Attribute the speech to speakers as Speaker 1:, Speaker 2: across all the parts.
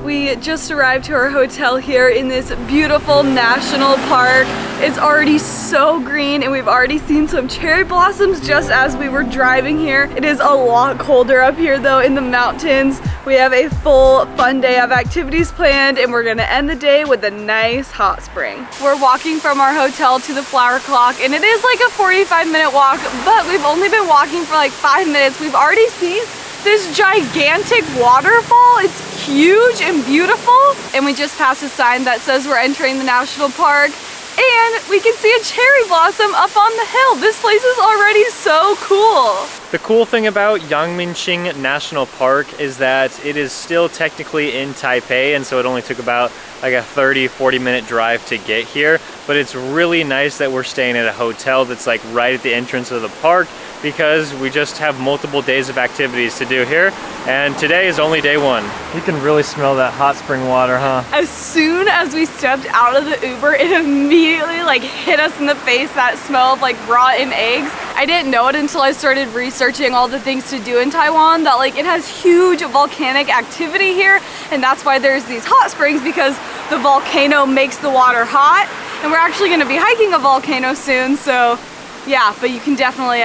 Speaker 1: We just arrived to our hotel here in this beautiful national park. It's already so green and we've already seen some cherry blossoms just as we were driving here. It is a lot colder up here though in the mountains. We have a full fun day of activities planned and we're gonna end the day with a nice hot spring. We're walking from our hotel to the flower clock and it is like a 45-minute walk, but we've only been walking for like 5 minutes. We've already seen this gigantic waterfall. It's huge and beautiful. And we just passed a sign that says we're entering the national park and we can see a cherry blossom up on the hill. This place is already so cool.
Speaker 2: The cool thing about YANGMINGSHAN National Park is that it is still technically in Taipei, and so it only took about like a 30-40 minute drive to get here. But it's really nice that we're staying at a hotel that's like right at the entrance of the park, because we just have multiple days of activities to do here, and today is only day one. You can really smell that hot spring water, huh?
Speaker 1: As soon as we stepped out of the Uber, it immediately like hit us in the face, that smell of like rotten eggs. I didn't know it until I started researching all the things to do in Taiwan, that like it has huge volcanic activity here, and that's why there's these hot springs, because the volcano makes the water hot, and we're actually gonna be hiking a volcano soon, so yeah, but you can definitely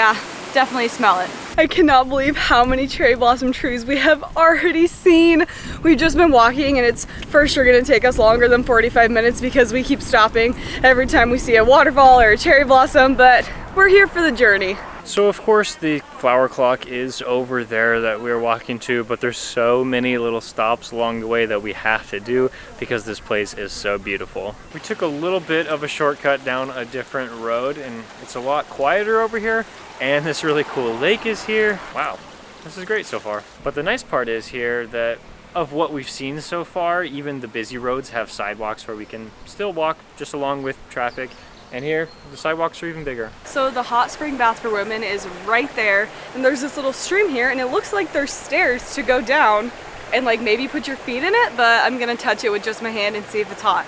Speaker 1: smell it. I cannot believe how many cherry blossom trees we have already seen. We've just been walking and it's for sure gonna take us longer than 45 minutes because we keep stopping every time we see a waterfall or a cherry blossom, but we're here for the journey.
Speaker 2: So of course the flower clock is over there that we're walking to, but there's so many little stops along the way that we have to do because this place is so beautiful. We took a little bit of a shortcut down a different road and it's a lot quieter over here, and this really cool lake is here. Wow, this is great so far. But the nice part is here that of what we've seen so far, even the busy roads have sidewalks where we can still walk just along with traffic. And here, the sidewalks are even bigger.
Speaker 1: So the hot spring bath for women is right there, and there's this little stream here, and it looks like there's stairs to go down and like maybe put your feet in it, but I'm gonna touch it with just my hand and see if it's hot.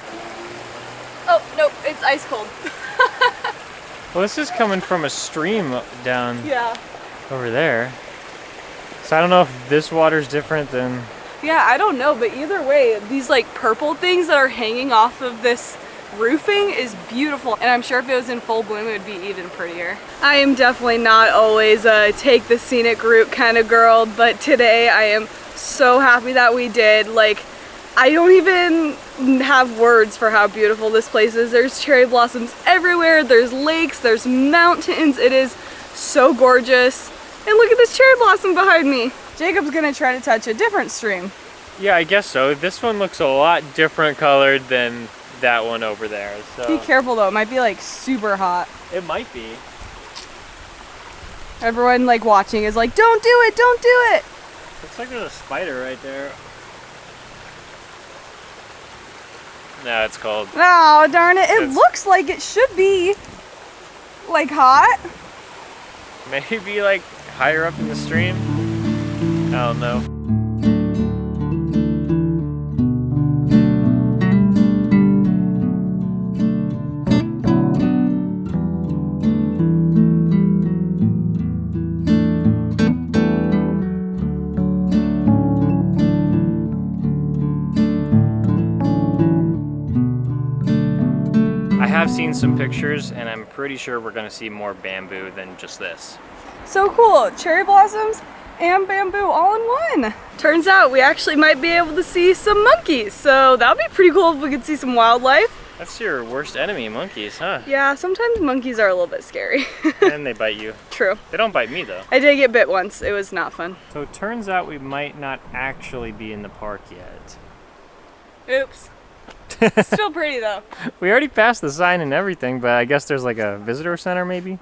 Speaker 1: Oh, nope, it's ice cold.
Speaker 2: Well, this is coming from a stream down over there. So I don't know if this water's different than...
Speaker 1: Yeah, I don't know, but either way, these like purple things that are hanging off of this roofing is beautiful, and I'm sure if it was in full bloom it would be even prettier. I am definitely not always a take the scenic route kind of girl, but today I am so happy that we did. Like, I don't even have words for how beautiful this place is. There's cherry blossoms everywhere, there's lakes, there's mountains. It is so gorgeous. And look at this cherry blossom behind me. Jacob's gonna try to touch a different stream.
Speaker 2: Yeah, I guess so. This one looks a lot different colored than that one over there. So
Speaker 1: be careful though, it might be like super hot.
Speaker 2: It might be.
Speaker 1: Everyone like watching is like, don't do it, don't do it.
Speaker 2: Looks like there's a spider right there. No, it's cold.
Speaker 1: Oh, darn it. It looks like it should be like hot.
Speaker 2: Maybe like higher up in the stream. I don't know. I've seen some pictures and I'm pretty sure we're gonna see more bamboo than just this.
Speaker 1: So cool, cherry blossoms and bamboo all in one. Turns out we actually might be able to see some monkeys, so that would be pretty cool if we could see some wildlife.
Speaker 2: That's your worst enemy, monkeys, huh?
Speaker 1: Yeah, sometimes monkeys are a little bit scary.
Speaker 2: And they bite you.
Speaker 1: True.
Speaker 2: They don't bite me though.
Speaker 1: I did get bit once, it was not fun.
Speaker 2: So it turns out we might not actually be in the park yet.
Speaker 1: Oops. Still pretty though.
Speaker 2: We already passed the sign and everything, but I guess there's like a visitor center maybe?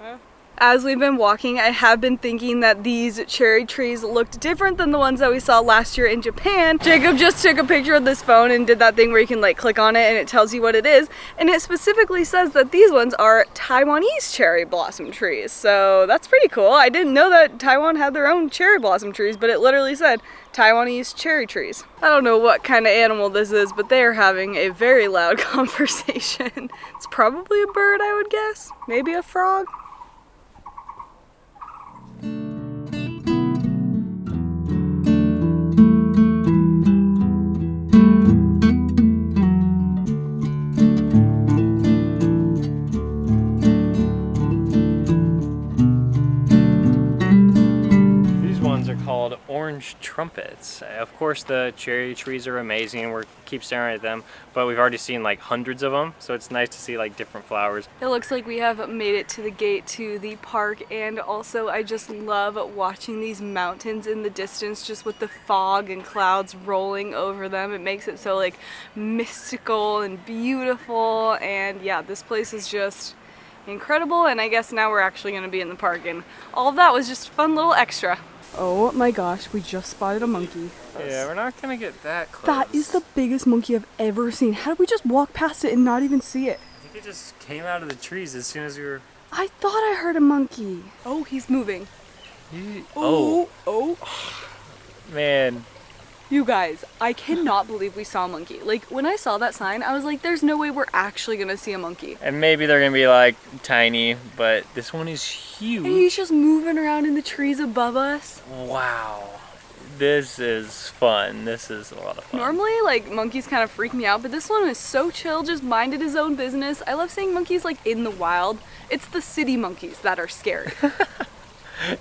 Speaker 1: As we've been walking, I have been thinking that these cherry trees looked different than the ones that we saw last year in Japan. Jacob just took a picture of this phone and did that thing where you can like click on it and it tells you what it is. And it specifically says that these ones are Taiwanese cherry blossom trees. So that's pretty cool. I didn't know that Taiwan had their own cherry blossom trees, but it literally said Taiwanese cherry trees. I don't know what kind of animal this is, but they are having a very loud conversation. It's probably a bird, I would guess. Maybe a frog.
Speaker 2: orange trumpets. Of course, the cherry trees are amazing. We keep staring at them, but we've already seen like hundreds of them, so it's nice to see like different flowers.
Speaker 1: It looks like we have made it to the gate to the park, and also I just love watching these mountains in the distance, just with the fog and clouds rolling over them. It makes it so like mystical and beautiful, and yeah, this place is just incredible. And I guess now we're actually going to be in the park, and all of that was just a fun little extra. Oh my gosh, we just spotted a monkey.
Speaker 2: Yeah, we're not gonna get that close.
Speaker 1: That is the biggest monkey I've ever seen. How did we just walk past it and not even see it?
Speaker 2: I think it just came out of the trees as soon as we were...
Speaker 1: I thought I heard a monkey. Oh, he's moving. Oh.
Speaker 2: Man.
Speaker 1: You guys, I cannot believe we saw a monkey. Like, when I saw that sign, I was like, there's no way we're actually gonna see a monkey.
Speaker 2: And maybe they're gonna be like tiny, but this one is huge.
Speaker 1: And he's just moving around in the trees above us.
Speaker 2: Wow. This is fun. This is a lot of fun.
Speaker 1: Normally, like, monkeys kind of freak me out, but this one is so chill, just minded his own business. I love seeing monkeys, like, in the wild. It's the city monkeys that are scary.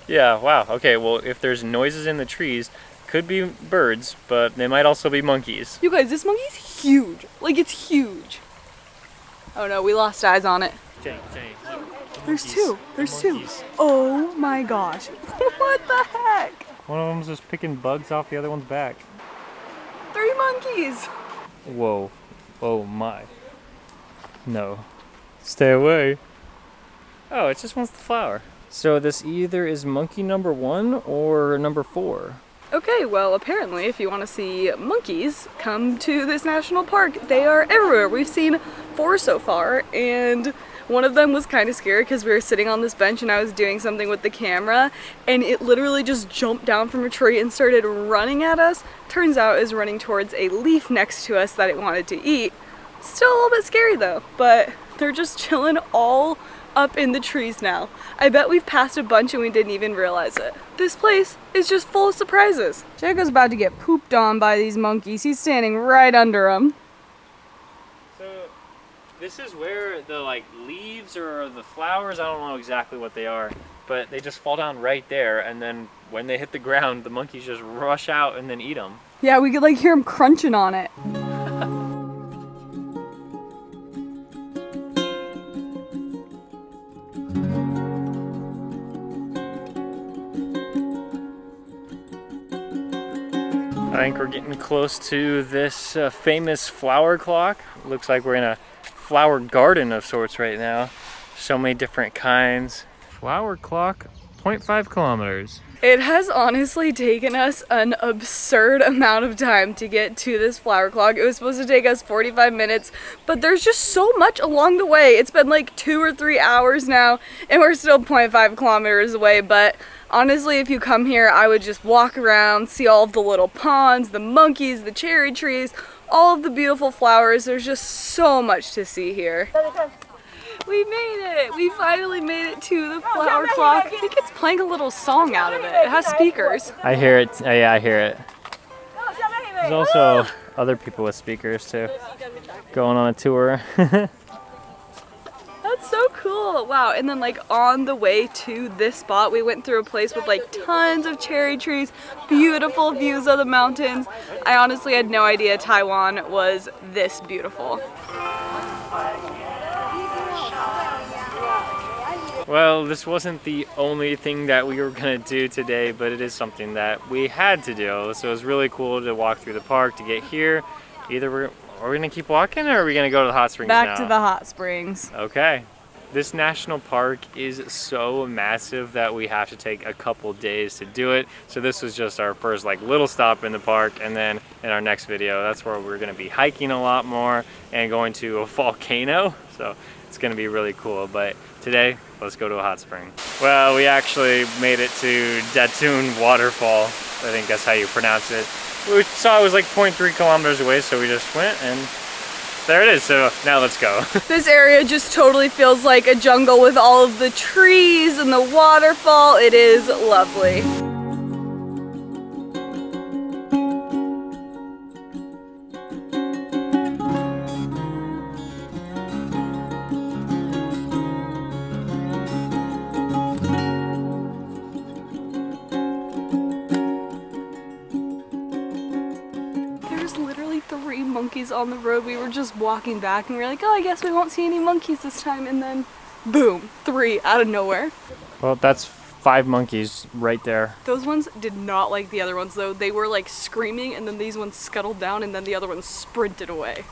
Speaker 2: Yeah, wow. Okay, well, if there's noises in the trees, could be birds, but they might also be monkeys.
Speaker 1: You guys, this monkey's huge. Like, it's huge. Oh no, we lost eyes on it.
Speaker 2: Dang.
Speaker 1: There's two. There's two. Oh my gosh. What the heck?
Speaker 2: One of them's just picking bugs off the other one's back.
Speaker 1: 3 monkeys.
Speaker 2: Whoa. Oh my. No. Stay away. Oh, it just wants the flower. So this either is monkey number 1 or number 4.
Speaker 1: Okay, well, apparently if you want to see monkeys, come to this national park. They are everywhere. We've seen 4 so far, and one of them was kind of scary because we were sitting on this bench and I was doing something with the camera, and it literally just jumped down from a tree and started running at us. Turns out it was running towards a leaf next to us that it wanted to eat. Still a little bit scary though, but they're just chilling all up in the trees now. I bet we've passed a bunch and we didn't even realize it. This place is just full of surprises. Jaco's about to get pooped on by these monkeys. He's standing right under them.
Speaker 2: So this is where the like leaves or the flowers, I don't know exactly what they are, but they just fall down right there, and then when they hit the ground, the monkeys just rush out and then eat them.
Speaker 1: Yeah, we could like hear them crunching on it.
Speaker 2: I think we're getting close to this famous flower clock. Looks like we're in a flower garden of sorts right now. So many different kinds. Flower clock, 0.5 kilometers.
Speaker 1: It has honestly taken us an absurd amount of time to get to this flower clock. It was supposed to take us 45 minutes, but there's just so much along the way. It's been like 2 or 3 hours now, and we're still 0.5 kilometers away, but honestly, if you come here, I would just walk around, see all of the little ponds, the monkeys, the cherry trees, all of the beautiful flowers. There's just so much to see here. We made it! We finally made it to the flower clock. I think it's playing a little song out of it. It has speakers.
Speaker 2: I hear it. Yeah, I hear it. There's also other people with speakers too, going on a tour.
Speaker 1: That's so cool. Wow, and then like on the way to this spot, we went through a place with like tons of cherry trees, beautiful views of the mountains. I honestly had no idea Taiwan was this beautiful.
Speaker 2: Well, this wasn't the only thing that we were gonna do today, but it is something that we had to do. So it was really cool to walk through the park to get here. Either are we gonna keep walking, or are we gonna go to the hot springs now?
Speaker 1: Back to the hot springs.
Speaker 2: Okay. This national park is so massive that we have to take a couple days to do it. So this was just our first like little stop in the park, and then in our next video, that's where we're gonna be hiking a lot more and going to a volcano. So it's gonna be really cool. But today, let's go to a hot spring. Well, we actually made it to Datun Waterfall. I think that's how you pronounce it. We saw it was like 0.3 kilometers away, so we just went and there it is. So now let's go.
Speaker 1: This area just totally feels like a jungle with all of the trees and the waterfall. It is lovely. on the road. We were just walking back and we were like, oh, I guess we won't see any monkeys this time. And then boom, 3 out of nowhere.
Speaker 2: Well, that's 5 monkeys right there.
Speaker 1: Those ones did not like the other ones though. They were like screaming and then these ones scuttled down and then the other ones sprinted away.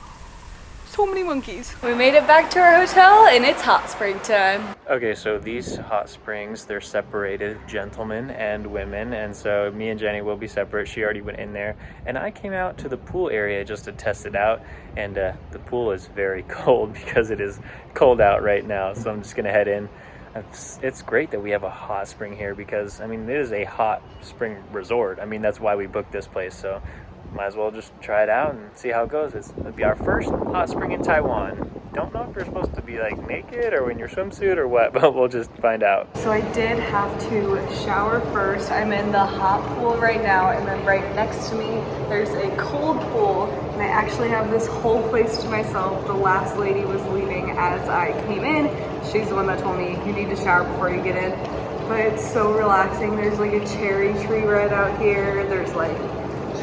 Speaker 1: So many monkeys. We made it back to our hotel and it's hot spring time.
Speaker 2: Okay, so these hot springs, they're separated, gentlemen and women, and so me and Jenny will be separate. She already went in there, and I came out to the pool area just to test it out, and the pool is very cold because it is cold out right now, so I'm just gonna head in. It's great that we have a hot spring here because, I mean, it is a hot spring resort. I mean, that's why we booked this place, so might as well just try it out and see how it goes. It'll be our first hot spring in Taiwan. Don't know if you're supposed to be like naked or in your swimsuit or what, but we'll just find out.
Speaker 1: So I did have to shower first. I'm in the hot pool right now, and then right next to me there's a cold pool, and I actually have this whole place to myself. The last lady was leaving as I came in. She's the one that told me you need to shower before you get in. But it's so relaxing. There's like a cherry tree right out here. There's like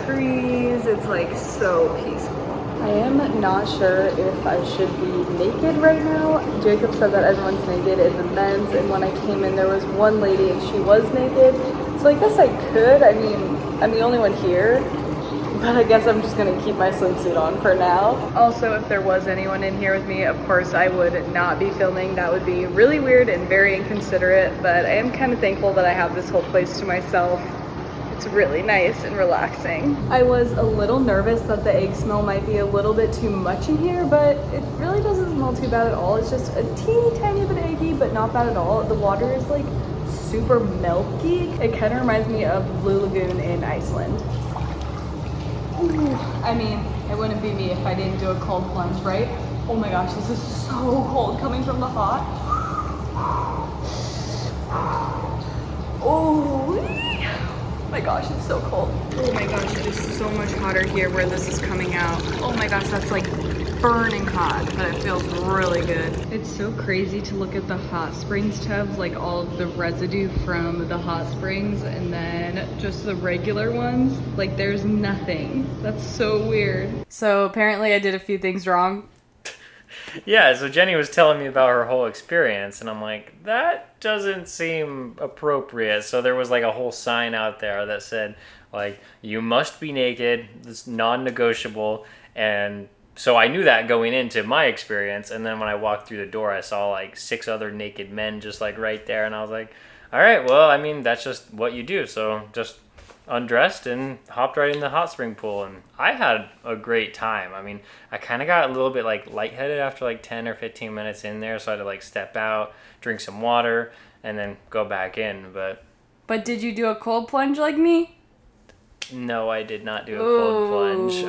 Speaker 1: trees. It's like so peaceful. I am not sure if I should be naked right now. Jacob said that everyone's naked in the men's, and when I came in there was one lady and she was naked. So I guess I could. I mean, I'm the only one here, but I guess I'm just gonna keep my swimsuit on for now. Also, if there was anyone in here with me, of course I would not be filming. That would be really weird and very inconsiderate, but I am kind of thankful that I have this whole place to myself. It's really nice and relaxing. I was a little nervous that the egg smell might be a little bit too much in here, but it really doesn't smell too bad at all. It's just a teeny tiny bit eggy, but not bad at all. The water is like super milky. It kind of reminds me of Blue Lagoon in Iceland. Ooh, I mean, it wouldn't be me if I didn't do a cold plunge, right? Oh my gosh, this is so cold coming from the hot. Oh my gosh, it's so cold. Oh my gosh, it is so much hotter here where this is coming out. Oh my gosh, that's like burning hot, but it feels really good. It's so crazy to look at the hot springs tubs, like all of the residue from the hot springs, and then just the regular ones, like there's nothing. That's so weird. So apparently I did a few things wrong.
Speaker 2: Yeah, so Jenny was telling me about her whole experience, and I'm like, that doesn't seem appropriate. So there was like a whole sign out there that said, like, you must be naked, it's non-negotiable, and so I knew that going into my experience, and then when I walked through the door, I saw like 6 other naked men just like right there, and I was like, all right, well, I mean, that's just what you do, so just undressed and hopped right in the hot spring pool, and I had a great time. I mean, I kind of got a little bit like lightheaded after like 10 or 15 minutes in there, so I had to like step out, drink some water, and then go back in. But
Speaker 1: did you do a cold plunge like me?
Speaker 2: No, I did not do a cold plunge.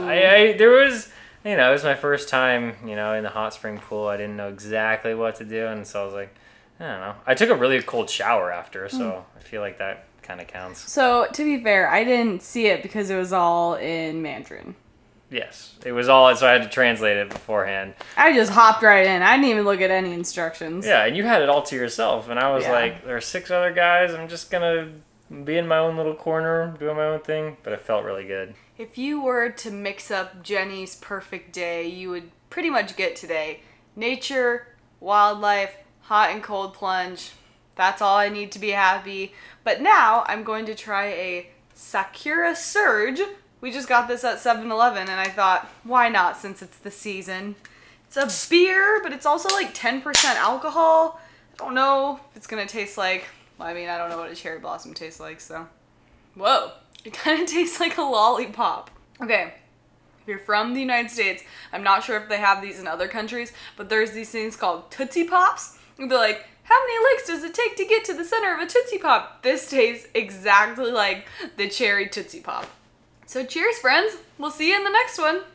Speaker 2: There was, you know, it was my first time, you know, in the hot spring pool. I didn't know exactly what to do, and so I was like, I don't know. I took a really cold shower after, so I feel like that kind of counts.
Speaker 1: So to be fair, I didn't see it because it was all in Mandarin.
Speaker 2: Yes, it was all, so I had to translate it beforehand.
Speaker 1: I just hopped right in. I didn't even look at any instructions.
Speaker 2: Yeah, and you had it all to yourself, and I was like, there are 6 other guys, I'm just gonna be in my own little corner, doing my own thing, but it felt really good. If you were to mix up Jenny's perfect day, you would pretty much get today. Nature, wildlife, hot and cold plunge. That's all I need to be happy. But now I'm going to try a SAKURA Surge. We just got this at 7-Eleven, and I thought, why not, since it's the season. It's a beer, but it's also like 10% alcohol. I don't know if it's gonna taste like, I mean, I don't know what a cherry blossom tastes like, so. Whoa, it kind of tastes like a lollipop. Okay, if you're from the United States, I'm not sure if they have these in other countries, but there's these things called Tootsie Pops. And they're like, how many licks does it take to get to the center of a Tootsie Pop? This tastes exactly like the cherry Tootsie Pop. So cheers, friends. We'll see you in the next one.